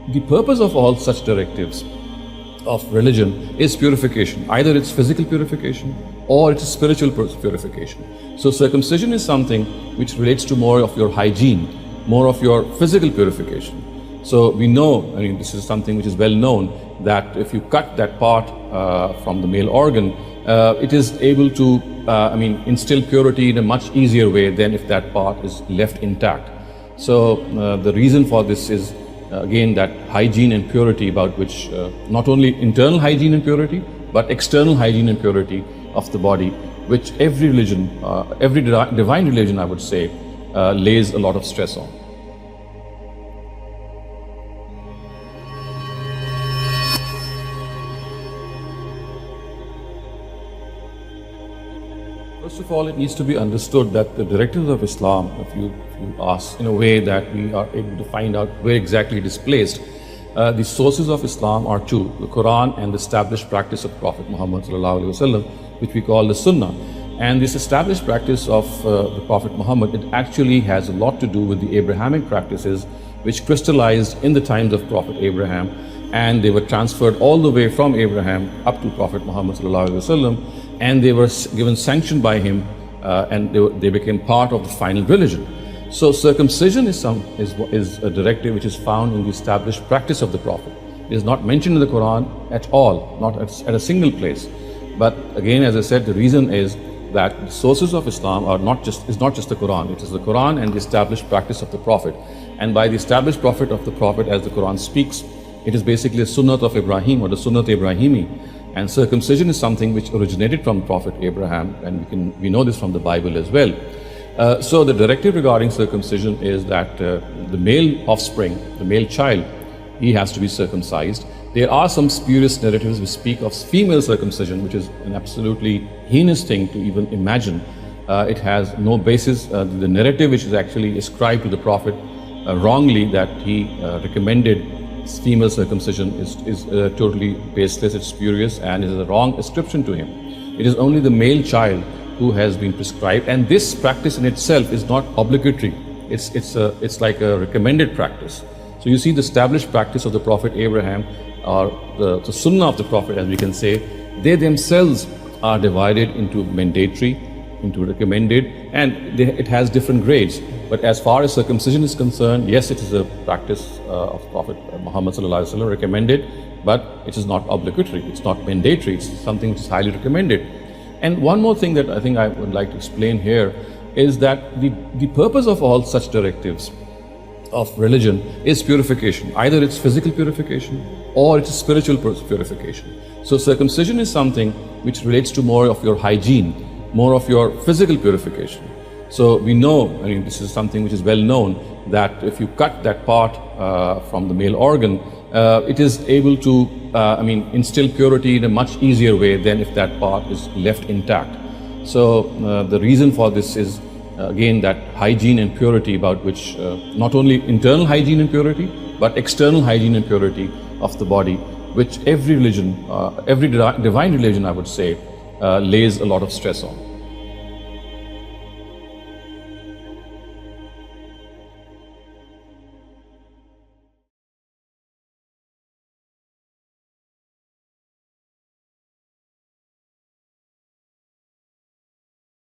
the purpose of all such directives of religion is purification. Either it's physical purification or it's spiritual purification. So circumcision is something which relates to more of your hygiene, more of your physical purification. So we know, I mean, this is something which is well known, that if you cut that part from the male organ, it is able to, instill purity in a much easier way than if that part is left intact. So the reason for this is, again, that hygiene and purity, about which not only internal hygiene and purity, but external hygiene and purity of the body, which every religion, every divine religion, I would say, lays a lot of stress on. First of all, it needs to be understood that the directives of Islam, if you ask in a way that we are able to find out where exactly it is placed, the sources of Islam are two: the Quran and the established practice of Prophet Muhammad ﷺ, which we call the Sunnah. And this established practice of the Prophet Muhammad, it actually has a lot to do with the Abrahamic practices, which crystallized in the times of Prophet Abraham, and they were transferred all the way from Abraham up to Prophet Muhammad ﷺ, and they were given sanction by him, and they became part of the final religion. So circumcision is a directive which is found in the established practice of the Prophet. It is not mentioned in the Quran at all, not at a single place. But again, as I said, the reason is that the sources of Islam are not just the Quran. It is the Quran and the established practice of the Prophet. And by the established prophet of the Prophet, as the Quran speaks, it is basically a Sunnah of Ibrahim, or the Sunnah Ibrahimi. And circumcision is something which originated from Prophet Abraham, and we know this from the Bible as well. So the directive regarding circumcision is that the male offspring, the male child, he has to be circumcised. There are some spurious narratives which speak of female circumcision, which is an absolutely heinous thing to even imagine. It has no basis. The narrative which is actually ascribed to the Prophet wrongly, that he recommended female circumcision, is totally baseless, it's spurious, and is a wrong ascription to him. It is only the male child who has been prescribed, and this practice in itself is not obligatory. It's like a recommended practice. So you see, the established practice of the Prophet Abraham, or the Sunnah of the Prophet, as we can say, they themselves are divided into mandatory, into recommended, and it has different grades. But as far as circumcision is concerned, yes, it is a practice of Prophet Muhammad ﷺ, recommended, but it is not obligatory, it's not mandatory, it's something which is highly recommended. And one more thing that I think I would like to explain here is that the purpose of all such directives of religion is purification. Either it's physical purification or it's spiritual purification. So circumcision is something which relates to more of your hygiene, more of your physical purification. So we know, I mean, this is something which is well known, that if you cut that part from the male organ, it is able to instill purity in a much easier way than if that part is left intact. So the reason for this is, again, that hygiene and purity, about which not only internal hygiene and purity, but external hygiene and purity of the body, which every religion, every divine religion, I would say, lays a lot of stress on.